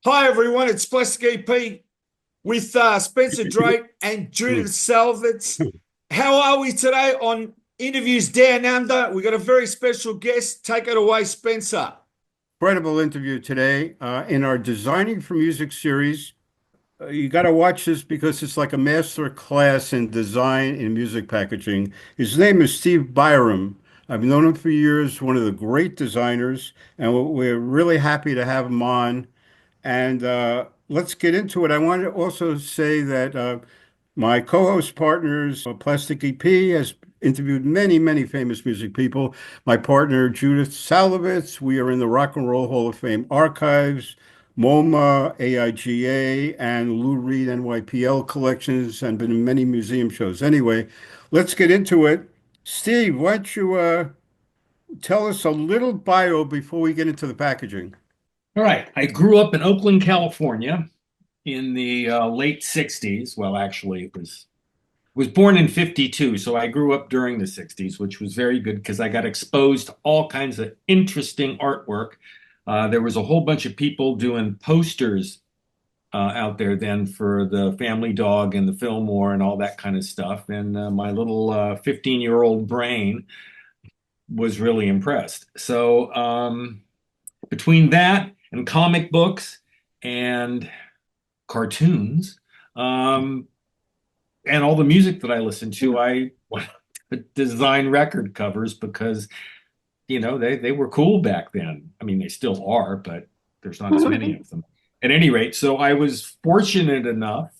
Hi everyone, it's Plastic EP with Spencer Drate and Judith Salavetz. How are we today on Interviews Down Under? We got a very special guest. Take it away, Spencer. Incredible interview today in our Designing for Music series. You got to watch this because it's like a master class in design in music packaging. His name is Steve Byram. I've known him for years, one of the great designers, and we're really happy to have him on. And let's get into it. I want to also say that my co-host partners, Plastic EP, has interviewed many, many famous music people. My partner, Judith Salavetz, we are in the Rock and Roll Hall of Fame archives, MoMA, AIGA, and Lou Reed NYPL collections, and been in many museum shows. Anyway, let's get into it. Steve, why don't you tell us a little bio before we get into the packaging? All right. I grew up in Oakland, California in the late 60s. Well, actually, it was born in 52, so I grew up during the 60s, which was very good because I got exposed to all kinds of interesting artwork. There was a whole bunch of people doing posters out there then for the Family Dog and the Fillmore and all that kind of stuff. And my little 15-year-old brain was really impressed. So between that and comic books and cartoons, and all the music that I listened to, I wanted to design record covers because, they were cool back then. I mean, they still are, but there's not as many of them. At any rate, so I was fortunate enough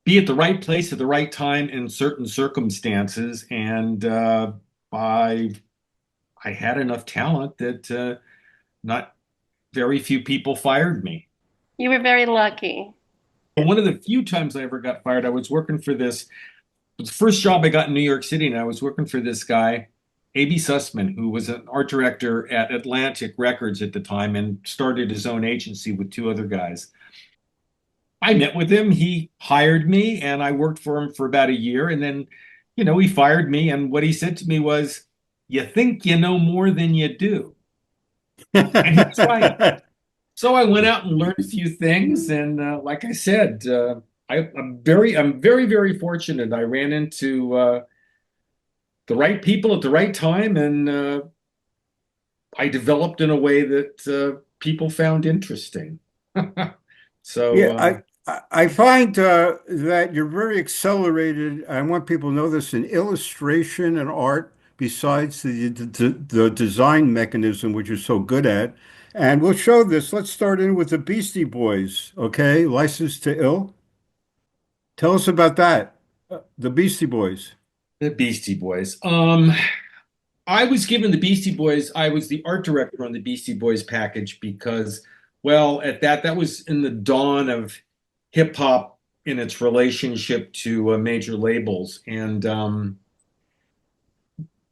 be at the right place at the right time in certain circumstances, and I had enough talent that not very few people fired me. You were very lucky. One of the few times I ever got fired, I was working for this. It was the first job I got in New York City, and I was working for this guy, A.B. Sussman, who was an art director at Atlantic Records at the time and started his own agency with two other guys. I met with him. He hired me, and I worked for him for about a year. And then, he fired me. And what he said to me was, "You think you know more than you do." And he was right. So I went out and learned a few things, and like I said, I'm very, very fortunate. I ran into the right people at the right time, and I developed in a way that people found interesting. So, Yeah, I find that you're very accelerated. I want people to know this in illustration and art, besides the design mechanism, which you're so good at. And we'll show this. Let's start in with the Beastie Boys, okay? License to Ill. Tell us about that. The Beastie Boys. the Beastie Boys. I was given the Beastie Boys. I was the art director on the Beastie Boys package because, well, that was in the dawn of hip hop in its relationship to major labels, and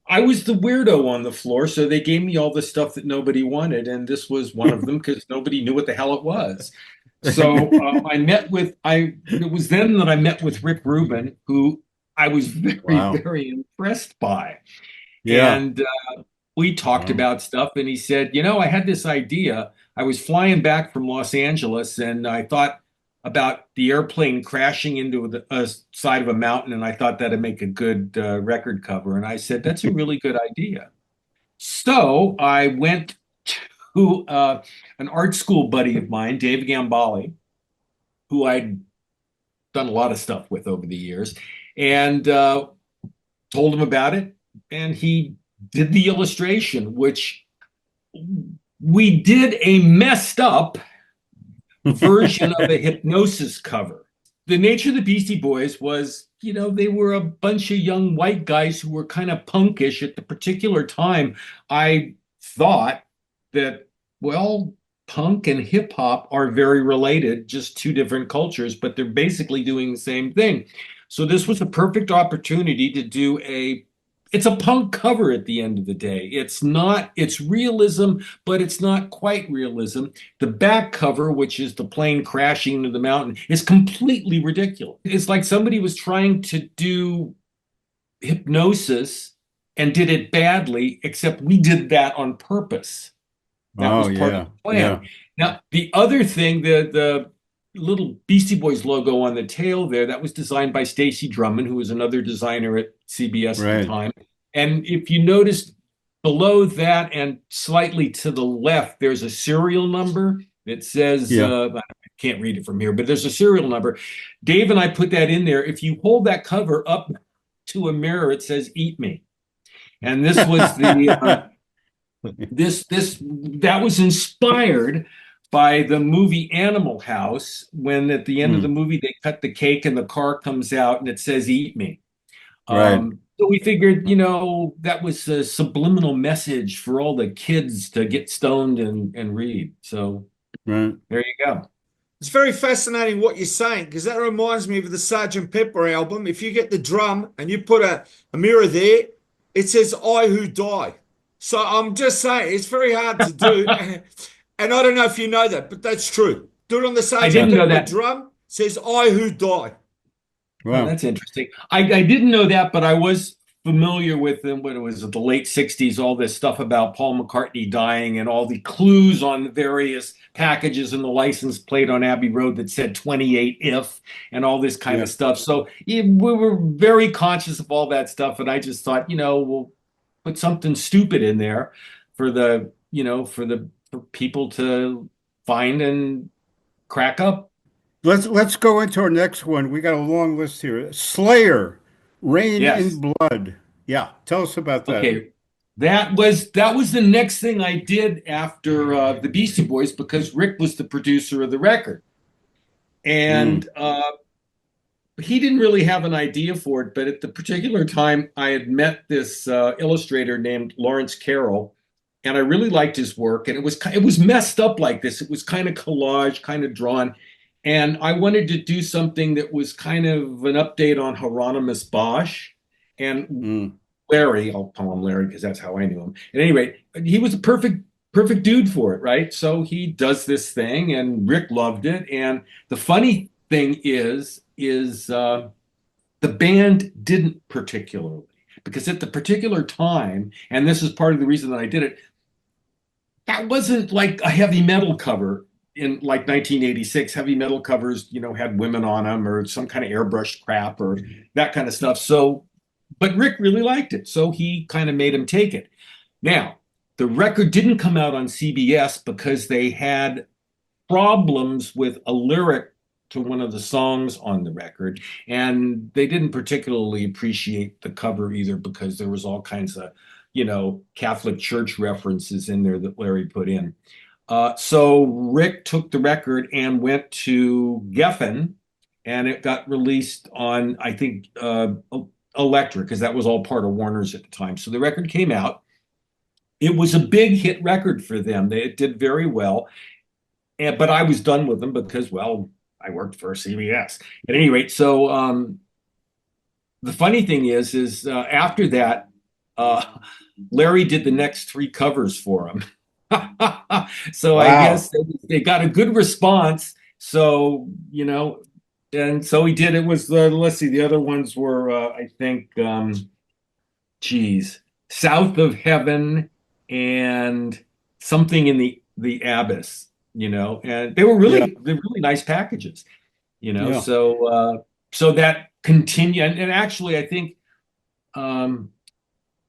I was the weirdo on the floor, so they gave me all the stuff that nobody wanted, and this was one of them because nobody knew what the hell it was. So it was then that I met with Rick Rubin, who I was very, Wow. very impressed by. Yeah. And we talked Wow. about stuff, and he said, I had this idea. I was flying back from Los Angeles, and I thought about the airplane crashing into a side of a mountain, and I thought that'd make a good record cover. And I said, that's a really good idea. So I went to an art school buddy of mine, Dave Gambale, who I'd done a lot of stuff with over the years, and told him about it. And he did the illustration, which we did a messed up version of a Hypnosis cover. The nature of the Beastie Boys was, they were a bunch of young white guys who were kind of punkish at the particular time. I thought that, well, punk and hip hop are very related, just two different cultures, but they're basically doing the same thing. So this was a perfect opportunity to do it's a punk cover at the end of the day. It's realism, but it's not quite realism. The back cover, which is the plane crashing into the mountain, is completely ridiculous. It's like somebody was trying to do Hypnosis and did it badly, except we did that on purpose. That Oh, was part of yeah. the plan. Yeah. Now, the other thing, the little Beastie Boys logo on the tail there, that was designed by Stacy Drummond, who was another designer at CBS at the Right. time. And if you notice below that and slightly to the left, there's a serial number that says, Yeah. I can't read it from here, but there's a serial number. Dave and I put that in there. If you hold that cover up to a mirror, it says "Eat Me." And this was the that was inspired by the movie Animal House, when at the end of the movie they cut the cake and the car comes out and it says "Eat Me." Right. So we figured, that was a subliminal message for all the kids to get stoned and read. So Right. there you go. It's very fascinating what you're saying, because that reminds me of the Sergeant Pepper album. If you get the drum and you put a mirror there, it says "I who die." So I'm just saying, it's very hard to do. And I don't know if you know that, but that's true. Do it on the I Sergeant didn't know Pepper that. drum, says "I who die." Oh, Wow. that's interesting. I didn't know that, but I was familiar with them when it was the late 60s, all this stuff about Paul McCartney dying and all the clues on the various packages and the license plate on Abbey Road that said 28 if and all this kind of stuff. So we were very conscious of all that stuff. And I just thought, we'll put something stupid in there for for people to find and crack up. Let's go into our next one. We got a long list here. Slayer, Rain Yes. in Blood. Yeah, tell us about that. Okay. That was the next thing I did after the Beastie Boys, because Rick was the producer of the record. And he didn't really have an idea for it, but at the particular time I had met this illustrator named Lawrence Carroll, and I really liked his work. And it was messed up like this. It was kind of collage, kind of drawn. And I wanted to do something that was kind of an update on Hieronymus Bosch. And Larry, I'll call him Larry because that's how I knew him. At any rate, he was a perfect dude for it, right? So he does this thing, and Rick loved it. And the funny thing is the band didn't particularly, because at the particular time, and this is part of the reason that I did it, that wasn't like a heavy metal cover. In like 1986, heavy metal covers, had women on them or some kind of airbrushed crap or that kind of stuff. So, but Rick really liked it. So he kind of made him take it. Now, the record didn't come out on CBS because they had problems with a lyric to one of the songs on the record. And they didn't particularly appreciate the cover either, because there was all kinds of, Catholic Church references in there that Larry put in. So Rick took the record and went to Geffen, and it got released on, I think, Elektra, because that was all part of Warner's at the time. So the record came out. It was a big hit record for them. It did very well. But I was done with them because, well, I worked for CBS. At any rate, so the funny thing is after that, Larry did the next 3 covers for him. So I guess they got a good response. So, and so he did. It was, let's see, the other ones were, I think, South of Heaven and something in the Abyss, and they're really nice packages, Yeah. So that continued. And actually, I think,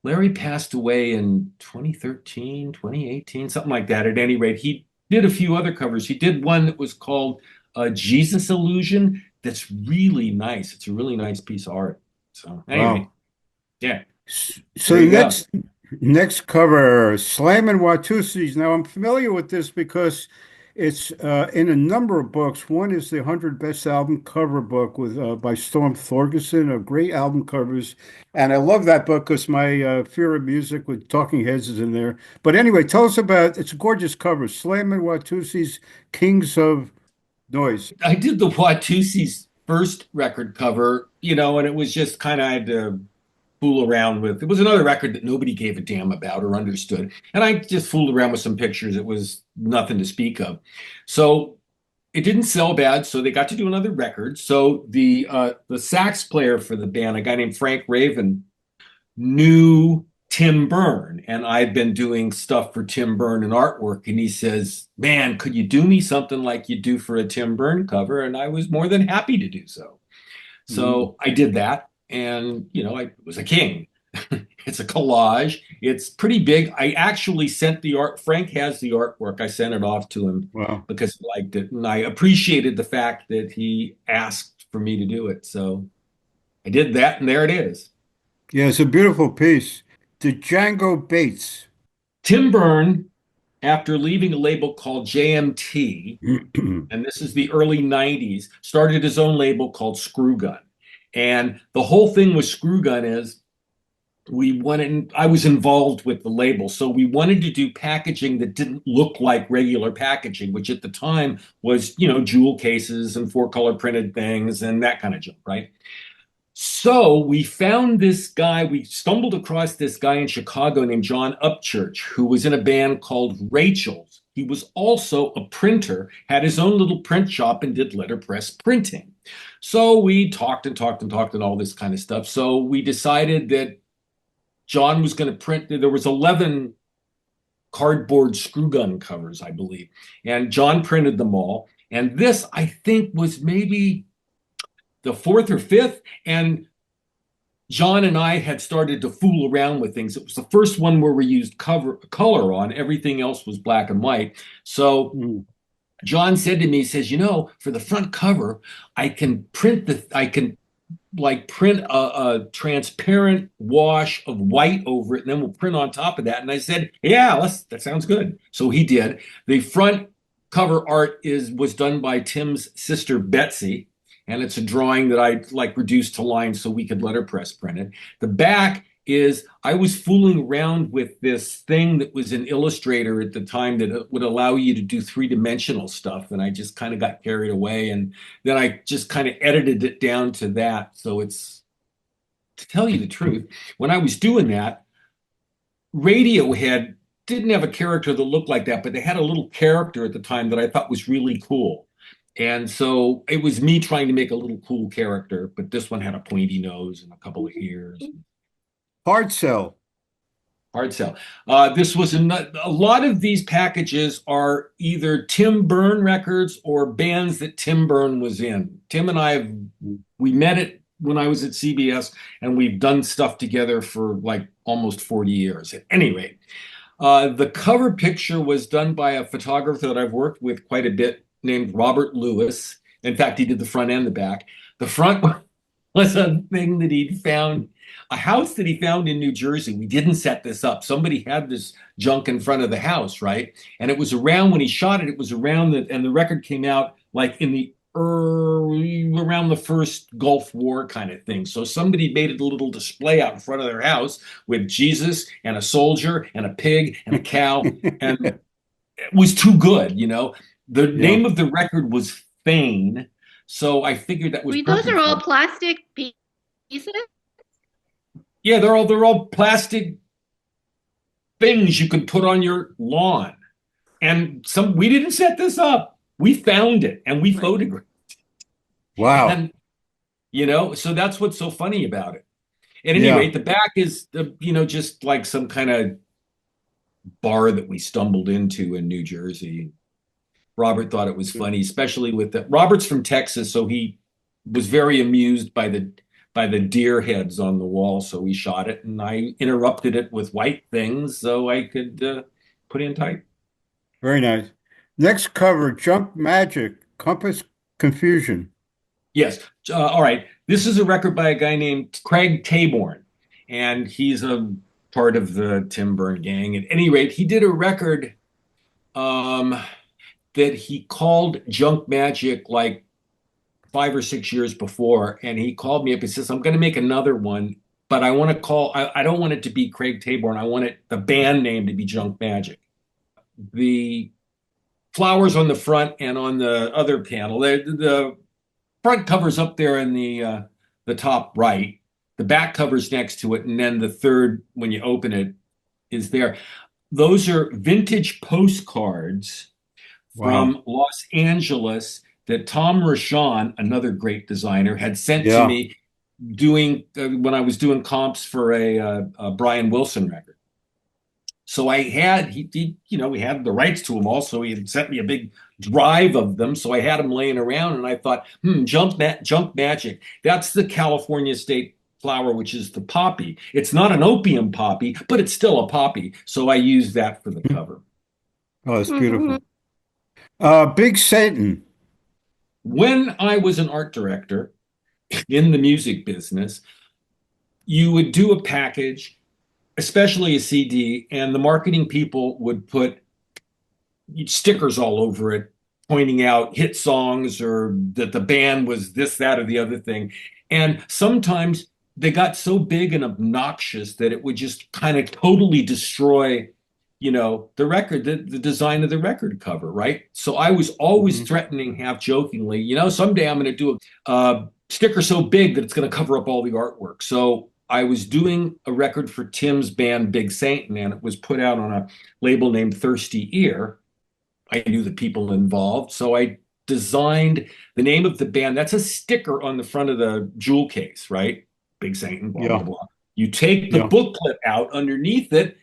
Larry passed away in 2013, 2018, something like that. At any rate, he did a few other covers. He did one that was called Jesus Illusion. That's really nice. It's a really nice piece of art. So anyway, yeah. So There you go. next cover, Slam and Watusi's. Now I'm familiar with this because it's in a number of books. One is the 100 Best Album Cover book with by Storm Thorgerson, of great album covers. And I love that book because my Fear of Music with Talking Heads is in there. But anyway, tell us about, it's a gorgeous cover, Slam and Watusi's Kings of Noise. I did the Watusi's first record cover, and it was just kind of, I had to fool around with. It was another record that nobody gave a damn about or understood. And I just fooled around with some pictures. It was nothing to speak of. So it didn't sell bad, so they got to do another record. So the sax player for the band, a guy named Frank Raven, knew Tim Byrne, and I'd been doing stuff for Tim Byrne and artwork, and he says, "Man, could you do me something like you do for a Tim Byrne cover?" And I was more than happy to do so. So I did that, and I was a king. It's a collage. It's pretty big. I actually sent the art. Frank has the artwork. I sent it off to him because he liked it, and I appreciated the fact that he asked for me to do it. So I did that, and there it is. Yeah, it's a beautiful piece. The Django Bates. Tim Byrne, after leaving a label called JMT, and this is the early 90s, started his own label called Screw Gun. And the whole thing with Screw Gun is I was involved with the label, so we wanted to do packaging that didn't look like regular packaging, which at the time was, jewel cases and 4-color printed things and that kind of junk, right? So we found this guy, we stumbled across this guy in Chicago named John Upchurch, who was in a band called Rachel's. He was also a printer, had his own little print shop and did letterpress printing. So we talked and all this kind of stuff. So we decided that John was going to print, there was 11 cardboard Screw Gun covers, I believe. And John printed them all. And this, I think, was maybe the 4th or 5th. And John and I had started to fool around with things. It was the first one where we used color on. Everything else was black and white. So John said to me, he says, for the front cover, I can print a transparent wash of white over it, and then we'll print on top of that. And I said, yeah, that sounds good. So he did. The front cover art was done by Tim's sister, Betsy, and it's a drawing that I reduced to lines so we could letterpress print it. The back is, I was fooling around with this thing that was an Illustrator at the time that would allow you to do 3-dimensional stuff. And I just kind of got carried away. And then I just kind of edited it down to that. So it's, to tell you the truth, when I was doing that, Radiohead didn't have a character that looked like that, but they had a little character at the time that I thought was really cool. And so it was me trying to make a little cool character, but this one had a pointy nose and a couple of ears. Hard Sell. This was a lot of these packages are either Tim Byrne records or bands that Tim Byrne was in. Tim and I, we met when I was at CBS, and we've done stuff together for almost 40 years. At any rate, the cover picture was done by a photographer that I've worked with quite a bit named Robert Lewis. In fact, he did the front and the back. The front was a thing that he'd found, a house that he found in New Jersey. We didn't set this up. Somebody had this junk in front of the house, right? And it was around, when he shot it, it was around and the record came out in the around the first Gulf War kind of thing. So somebody made a little display out in front of their house with Jesus and a soldier and a pig and a cow. And it was too good, The name of the record was Fane. So I figured that was those are all plastic pieces? Yeah, they're all plastic things you can put on your lawn. And we didn't set this up. We found it and we photographed it. Wow. And, so that's what's so funny about it. At any rate, the back is, just like some kind of bar that we stumbled into in New Jersey. Robert thought it was funny, especially with Robert's from Texas, so he was very amused by the deer heads on the wall. So we shot it, and I interrupted it with white things so I could put in type. Very nice. Next cover, Junk Magic, Compass Confusion. Yes. All right. This is a record by a guy named Craig Taborn, and he's a part of the Tim Byrne gang. At any rate, he did a record that he called Junk Magic 5 or 6 years before, and he called me up and says, I'm going to make another one, but I want to I don't want it to be Craig Taborn. I want the band name to be Junk Magic. The flowers on the front and on the other panel, the front cover's up there in the top right. The back cover's next to it, and then the third, when you open it, is there. Those are vintage postcards from Los Angeles that Tom Rochon, another great designer, had sent to me. doing when I was doing comps for a Brian Wilson record. So I had we had the rights to them all. So he had sent me a big drive of them. So I had them laying around, and I thought, junk magic. That's the California state flower, which is the poppy. It's not an opium poppy, but it's still a poppy. So I used that for the cover. Oh, it's beautiful. Big Satan. When I was an art director in the music business, you would do a package, especially a CD, and the marketing people would put stickers all over it, pointing out hit songs or that the band was this, that, or the other thing. And sometimes they got so big and obnoxious that it would just kind of totally destroy, the record, the design of the record cover, right? So I was always threatening, half jokingly, someday I'm going to do a sticker so big that it's going to cover up all the artwork. So I was doing a record for Tim's band, Big Satan, and it was put out on a label named Thirsty Ear. I knew the people involved, so I designed the name of the band. That's a sticker on the front of the jewel case, right? Big Satan, blah, blah, blah. You take the booklet out underneath it,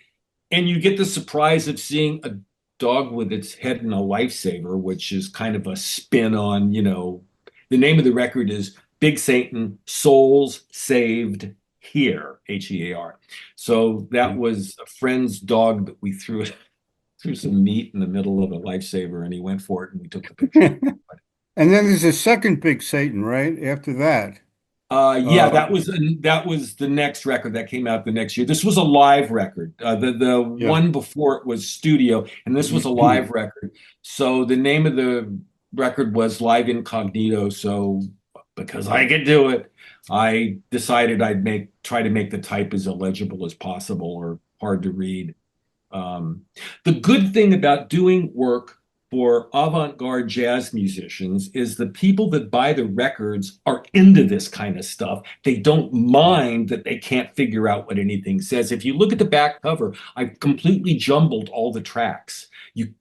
and you get the surprise of seeing a dog with its head in a lifesaver, which is kind of a spin on, the name of the record is Big Satan, Souls Saved Here, Hear. So that was a friend's dog that we threw some meat in the middle of a lifesaver, and he went for it, and we took the picture. And then there's a second Big Satan, right? After that. That was the next record that came out the next year. This was a live record. The one before it was studio, and this was a live record. So the name of the record was Live Incognito. So because I could do it, I decided I'd try to make the type as illegible as possible or hard to read. The good thing about doing work for avant-garde jazz musicians is the people that buy the records are into this kind of stuff. They don't mind that they can't figure out what anything says. If you look at the back cover, I've completely jumbled all the tracks. You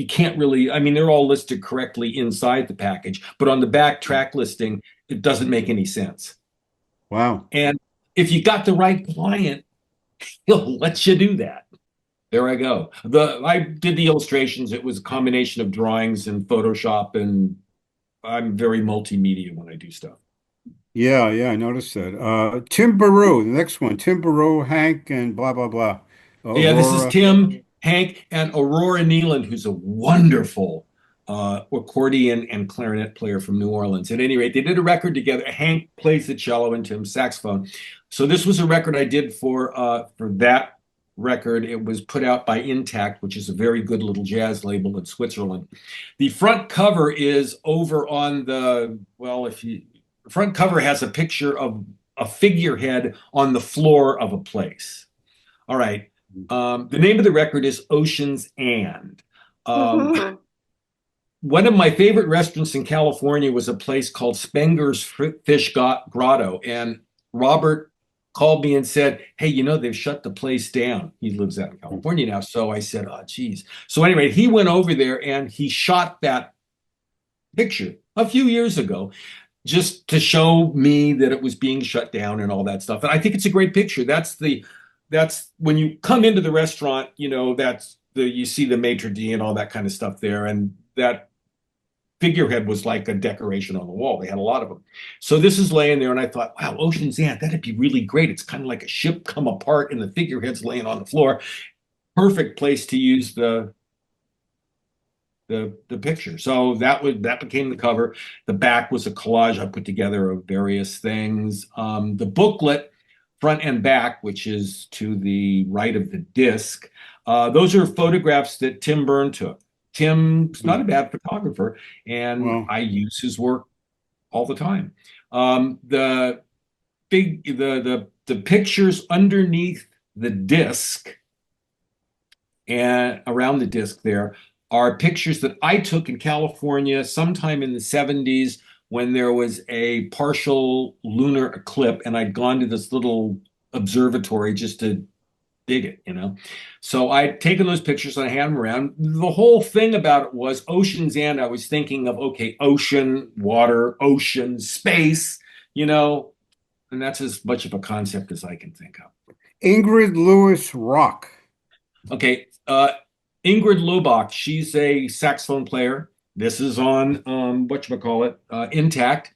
can't really, they're all listed correctly inside the package, but on the back track listing, it doesn't make any sense. Wow. And if you got the right client, he'll let you do that. There I go. I did the illustrations. It was a combination of drawings and Photoshop, and I'm very multimedia when I do stuff. Yeah, I noticed that. Tim Baru, the next one. Tim Baru, Hank, and blah, blah, blah. Yeah, this is Tim, Hank, and Aurora Nealand, who's a wonderful accordion and clarinet player from New Orleans. At any rate, they did a record together. Hank plays the cello and Tim saxophone. So this was a record I did for that record. It was put out by Intact, which is a very good little jazz label in Switzerland. The front cover is over on the front cover has a picture of a figurehead on the floor of a place. All right. The name of the record is Ocean's And. One of my favorite restaurants in California was a place called Spenger's Fish Grotto, and Robert called me and said, hey, they've shut the place down. He lives out in California now. So I said, oh, geez. So anyway, he went over there and he shot that picture a few years ago just to show me that it was being shut down and all that stuff. And I think it's a great picture. That's when you come into the restaurant, you see the maitre d' and all that kind of stuff there. And that figurehead was like a decoration on the wall. They had a lot of them. So this is laying there, and I thought, wow, Ocean's End, that'd be really great. It's kind of like a ship come apart, and the figurehead's laying on the floor. Perfect place to use the picture. So that became the cover. The back was a collage I put together of various things. The booklet, front and back, which is to the right of the disc, those are photographs that Tim Byrne took. Tim's not a bad photographer, and I use his work all the time. The pictures underneath the disc and around the disc there are pictures that I took in California sometime in the 70s when there was a partial lunar eclipse, and I'd gone to this little observatory just to dig it, So I'd taken those pictures and I had them around. The whole thing about it was Ocean's End. I was thinking of, okay, ocean, water, ocean, space, And that's as much of a concept as I can think of. Ingrid Lewis Rock. Okay, Ingrid Lubach, she's a saxophone player. This is on whatchamacallit, Intact.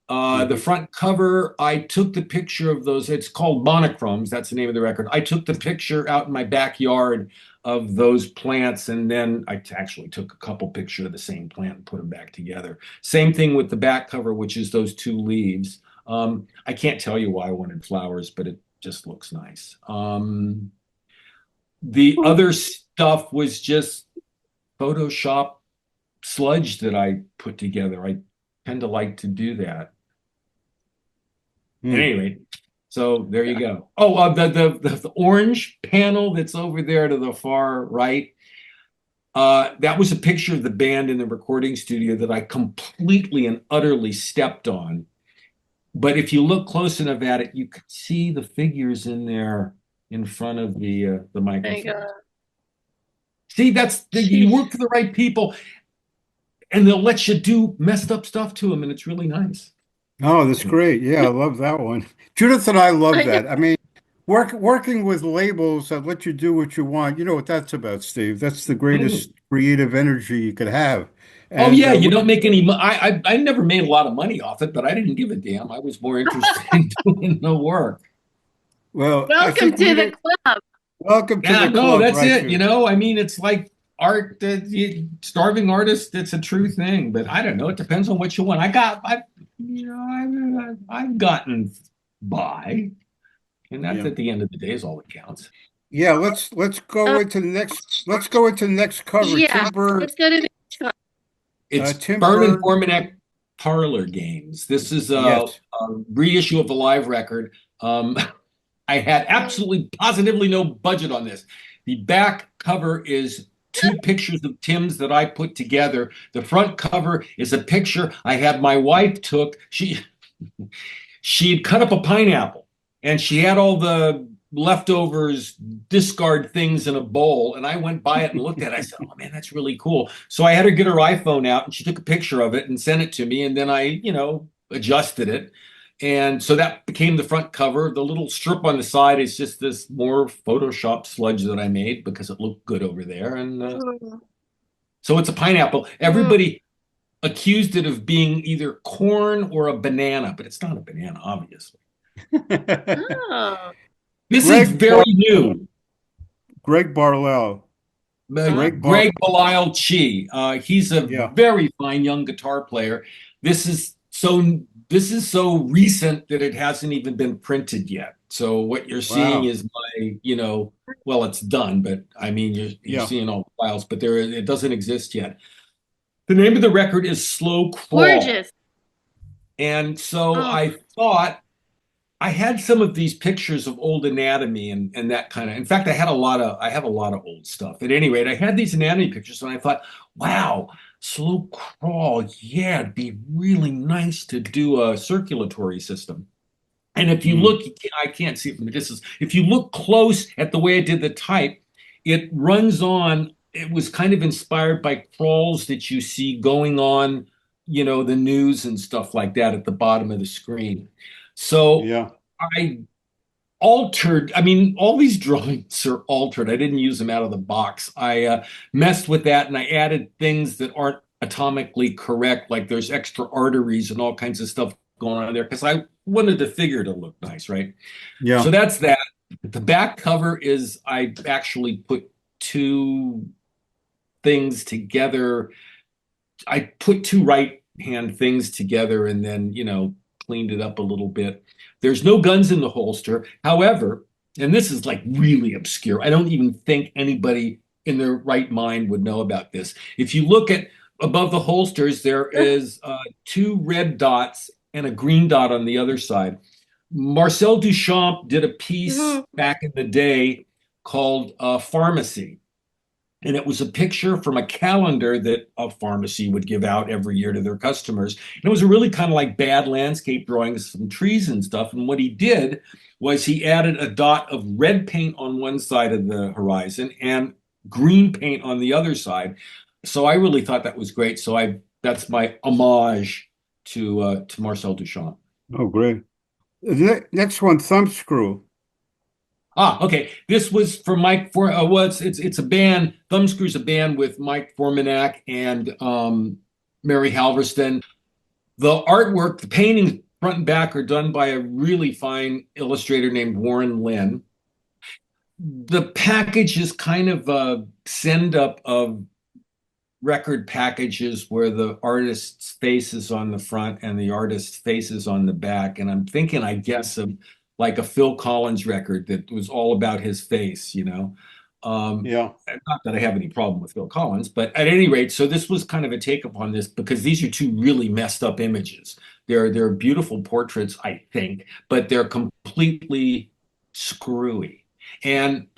The front cover, I took the picture of those. It's called Monochromes. That's the name of the record. I took the picture out in my backyard of those plants, and then I actually took a couple pictures of the same plant and put them back together. Same thing with the back cover, which is those two leaves. I can't tell you why I wanted flowers, but it just looks nice. The other stuff was just Photoshop sludge that I put together. I tend to like to do that. At any rate, so there you go. Oh, the orange panel that's over there to the far right, that was a picture of the band in the recording studio that I completely and utterly stepped on. But if you look close enough at it, you can see the figures in there in front of the microphone. See, you work for the right people, and they'll let you do messed up stuff to them, and it's really nice. Oh, that's great. Yeah, I love that one. Judith and I love that. I mean, working with labels that let you do what you want, you know what that's about, Steve. That's the greatest creative energy you could have. Oh yeah, you don't make any money. I never made a lot of money off it, but I didn't give a damn. I was more interested in doing the work. Well, Welcome to the club. Welcome to the club. No, that's right it. here. You know, I mean, it's like art. Starving artist. It's a true thing, but I don't know. It depends on what you want. I've gotten by, and that's at the end of the day is all that counts. Yeah, let's go into the next. Let's go into the next cover. Yeah, Tim Burn. let's go to the next one. It's Tim Byrne and Burn. Formanek Parlor Games. This is Yes. a reissue of the live record. I had absolutely positively no budget on this. The back cover is two pictures of Tim's that I put together. The front cover is a picture I had my wife took. She'd cut up a pineapple, and she had all the leftovers, discard things in a bowl, and I went by it and looked at it. I said, oh man, that's really cool. So I had her get her iPhone out, and she took a picture of it and sent it to me, and then I adjusted it, and so that became the front cover. The little strip on the side is just this more Photoshop sludge that I made because it looked good over there, and so it's a pineapple. Everybody accused it of being either corn or a banana, but it's not a banana, obviously. Oh. This Greg is very new. Greg Barlow. Greg Belial Chi. He's a very fine young guitar player. This is so recent that it hasn't even been printed yet. So what you're seeing is my, well, it's done, but I mean, you're seeing all the files, but it doesn't exist yet. The name of the record is Slow Crawl. Gorgeous. And so I thought I had some of these pictures of old anatomy and that kind of. In fact, I have a lot of old stuff. At any rate, I had these anatomy pictures, and I thought, wow, Slow Crawl, yeah, it'd be really nice to do a circulatory system. And if you look, I can't see it from the distance. If you look close at the way I did the type, it runs on. It was kind of inspired by crawls that you see going on, the news and stuff like that at the bottom of the screen. So I altered, all these drawings are altered. I didn't use them out of the box. I messed with that, and I added things that aren't atomically correct, like there's extra arteries and all kinds of stuff going on there, because I wanted the figure to look nice, right? Yeah. So that's that. The back cover is I actually put two things together. I put two right-hand things together and then, cleaned it up a little bit. There's no guns in the holster. However, and this is like really obscure, I don't even think anybody in their right mind would know about this. If you look at above the holsters, there is two red dots and a green dot on the other side. Marcel Duchamp did a piece back in the day called Pharmacy. And it was a picture from a calendar that a pharmacy would give out every year to their customers. And it was a really kind of like bad landscape drawings, some trees and stuff. And what he did was he added a dot of red paint on one side of the horizon and green paint on the other side. So I really thought that was great. So that's my homage to Marcel Duchamp. Oh, great. The next one, Thumbscrew. Ah, okay. This was for Mike for well, it's a band. Thumbscrew's a band with Mike Formanak and Mary Halverston. The artwork, the paintings front and back are done by a really fine illustrator named Warren Lynn. The package is kind of a send up of record packages where the artist's face is on the front and the artist's face is on the back. And I'm thinking, I guess, of like a Phil Collins record that was all about his face, you know. Yeah. Not that I have any problem with Phil Collins, but at any rate, so this was kind of a take upon this because these are two really messed up images. They're beautiful portraits, I think, but they're completely screwy. And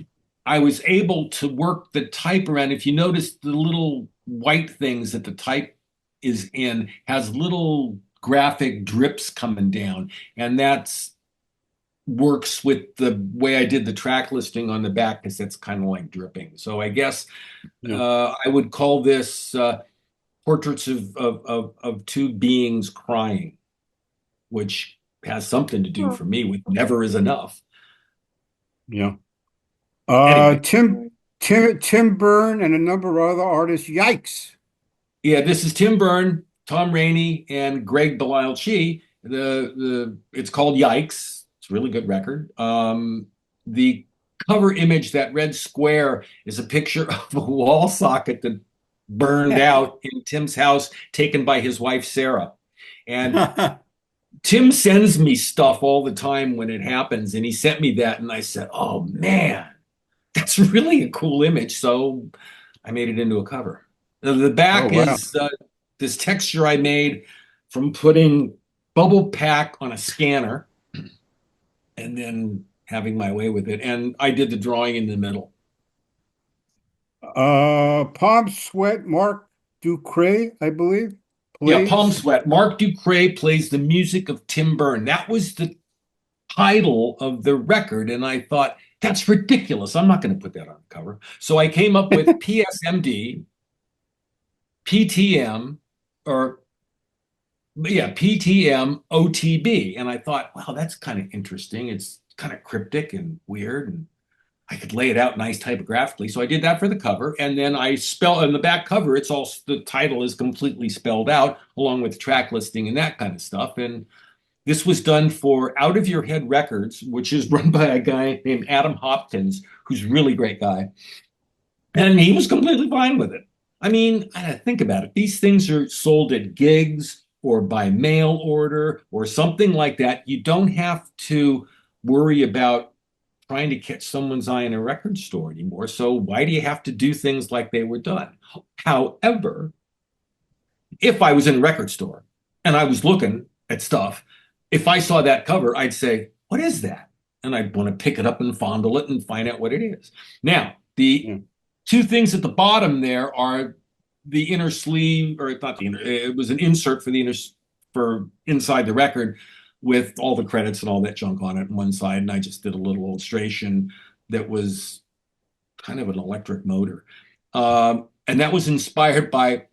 I was able to work the type around. If you notice the little white things that the type is in has little graphic drips coming down, and that's works with the way I did the track listing on the back because that's kind of like dripping. So I guess I would call this portraits of two beings crying, which has something to do for me with never is enough. Yeah. Anyway. Tim Byrne and a number of other artists. Yikes. Yeah, this is Tim Byrne, Tom Rainey, and Greg Belisle. It's called Yikes. It's a really good record. The cover image, that red square, is a picture of a wall socket that burned out in Tim's house, taken by his wife Sarah. And Tim sends me stuff all the time when it happens, and he sent me that, and I said, "Oh man, that's really a cool image." So I made it into a cover. The back is this texture I made from putting bubble pack on a scanner and then having my way with it. And I did the drawing in the middle. Palm Sweat, Mark Ducre, I believe. Yeah, Palm Sweat. Mark Ducre plays the music of Tim Byrne. That was the title of the record. And I thought, that's ridiculous. I'm not going to put that on the cover. So I came up with PSMD, PTM, PTM, OTB. And I thought, wow, that's kind of interesting. It's kind of cryptic and weird. And I could lay it out nice typographically. So I did that for the cover. And then I on the back cover, the title is completely spelled out along with track listing and that kind of stuff. And this was done for Out of Your Head Records, which is run by a guy named Adam Hopkins, who's a really great guy. And he was completely fine with it. I mean, think about it. These things are sold at gigs or by mail order or something like that. You don't have to worry about trying to catch someone's eye in a record store anymore. So why do you have to do things like they were done? However, if I was in a record store and I was looking at stuff, if I saw that cover, I'd say, what is that? And I'd want to pick it up and fondle it and find out what it is. Now, the two things at the bottom there are the inner sleeve, or not the inner, it was an insert for inside the record with all the credits and all that junk on it on one side. And I just did a little illustration that was kind of an electric motor. And that was inspired by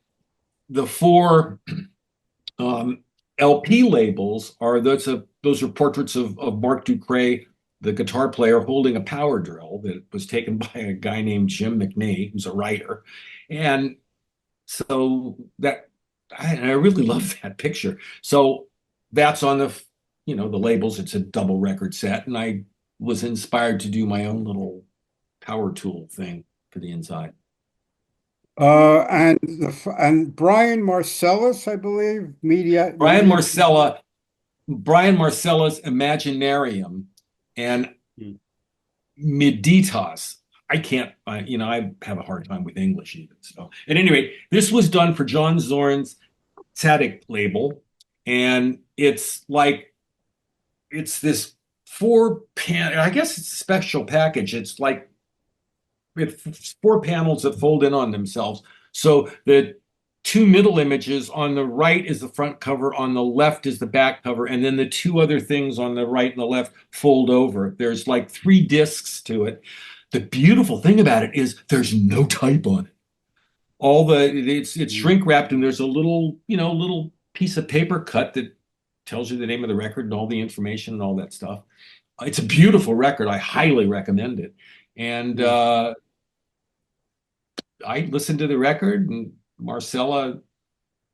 the four LP labels those are portraits of Mark Ducre, the guitar player, holding a power drill that was taken by a guy named Jim McNee, who's a writer. And so that I really love that picture. So that's on the labels. It's a double record set, and I was inspired to do my own little power tool thing for the inside. And Brian Marcellus, I believe, Brian Marcella's Imaginarium and Meditas. I can't, I have a hard time with English even. So at any rate, this was done for John Zorn's Tzaddik label, and it's this I guess it's a special package. It's like with 4 panels that fold in on themselves. So the 2 middle images, on the right is the front cover, on the left is the back cover, and then the 2 other things on the right and the left fold over. There's like 3 discs to it. The beautiful thing about it is there's no type on it. It's shrink wrapped, and there's a little piece of paper cut that tells you the name of the record and all the information and all that stuff. It's a beautiful record. I highly recommend it. And I listened to the record, and Marcella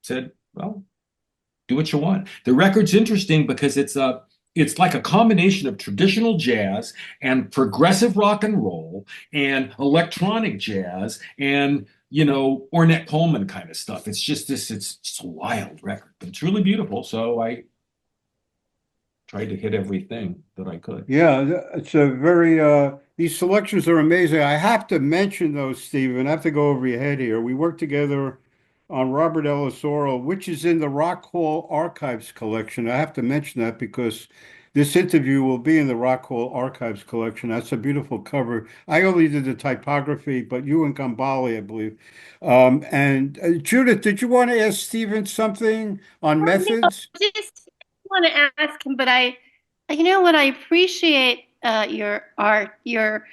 said, well, do what you want. The record's interesting because it's like a combination of traditional jazz and progressive rock and roll and electronic jazz and, Ornette Coleman kind of stuff. It's just it's a wild record, but it's really beautiful. So I tried to hit everything that I could. Yeah, it's a very these selections are amazing. I have to mention though, Stephen, I have to go over your head here. We worked together on Robert Ellis Oral, which is in the Rock Hall Archives collection. I have to mention that because this interview will be in the Rock Hall Archives collection. That's a beautiful cover. I only did the typography, but you and Gambale, I believe. And Judith, did you want to ask Stephen something on methods? I just want to ask him, but you know what? I appreciate your art, your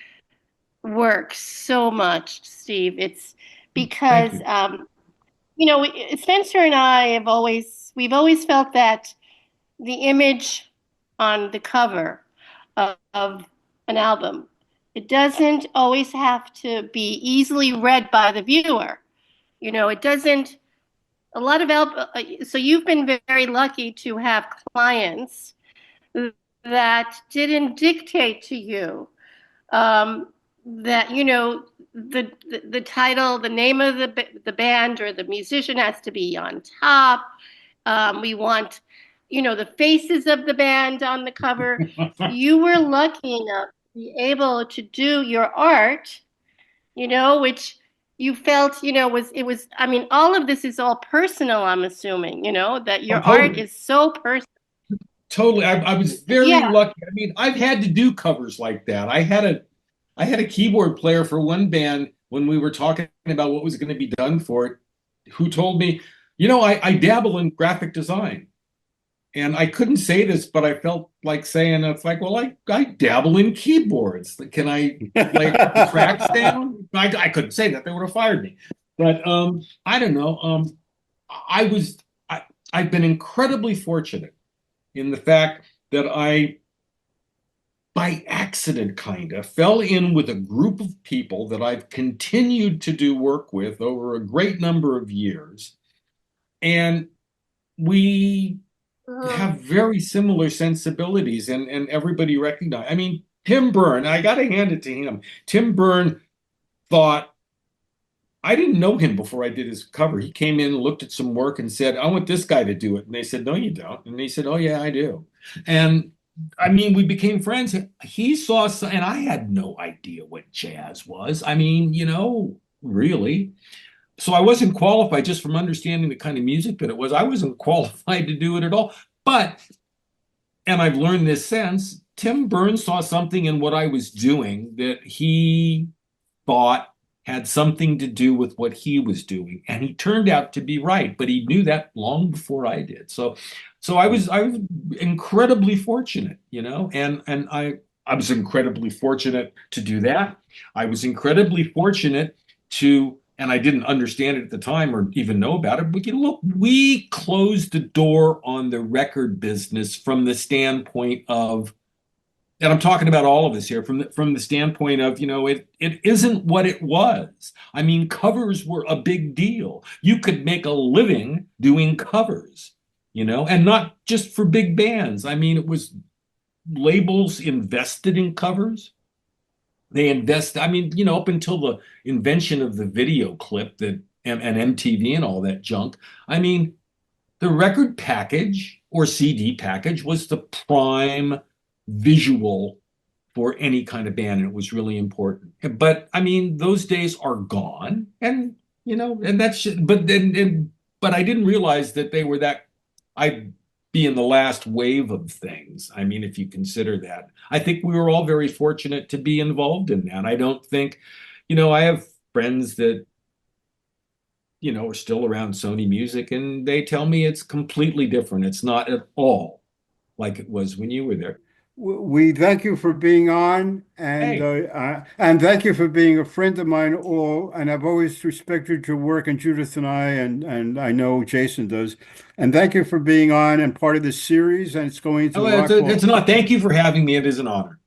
work so much, Steve. It's because Thank Spencer and I we've always felt that the image on the cover of an album, it doesn't always have to be easily read by the viewer. It doesn't. A lot of so you've been very lucky to have clients that didn't dictate to you that the title, the name of the band or the musician has to be on top. We want the faces of the band on the cover. You were lucky enough to be able to do your art, which you felt, was, I mean, all of this is all personal, I'm assuming, that your art is so personal. Totally. I was very lucky. I mean, I've had to do covers like that. I had a keyboard player for one band when we were talking about what was going to be done for it, who told me, I dabble in graphic design. And I couldn't say this, but I felt like saying, it's like, well, I dabble in keyboards. Can I lay the tracks down? I couldn't say that. They would have fired me. But I don't know. I've been incredibly fortunate in the fact that I, by accident, kind of fell in with a group of people that I've continued to do work with over a great number of years. And we have very similar sensibilities, and everybody recognized. I mean, Tim Byrne, I got to hand it to him. Tim Byrne thought, I didn't know him before I did his cover. He came in, looked at some work and said, I want this guy to do it. And they said, no, you don't. And he said, oh, yeah, I do. And I mean, we became friends. He saw, and I had no idea what jazz was. I mean, really. So I wasn't qualified just from understanding the kind of music that it was. I wasn't qualified to do it at all. But, and I've learned this since, Tim Byrne saw something in what I was doing that he thought had something to do with what he was doing. And he turned out to be right, but he knew that long before I did. So I was incredibly fortunate, and I was incredibly fortunate to do that. I was incredibly fortunate to, and I didn't understand it at the time or even know about it, but look, we closed the door on the record business from the standpoint of, and I'm talking about all of this here, from the standpoint of, it isn't what it was. I mean, covers were a big deal. You could make a living doing covers, and not just for big bands. I mean, it was labels invested in covers. They invest, I mean, up until the invention of the video clip and MTV and all that junk, I mean, the record package or CD package was the prime visual for any kind of band, and it was really important. But I mean, those days are gone, and and that's just, but I didn't realize that they were that. I'd be in the last wave of things. I mean, if you consider that, I think we were all very fortunate to be involved in that. I don't think, I have friends that are still around Sony Music, and they tell me it's completely different. It's not at all like it was when you were there. We thank you for being on, and thank you for being a friend of mine. And I've always respected your work, and Judith and I know Jason does. And thank you for being on and part of this series. And it's going to It's not. Thank you for having me. It is an honor.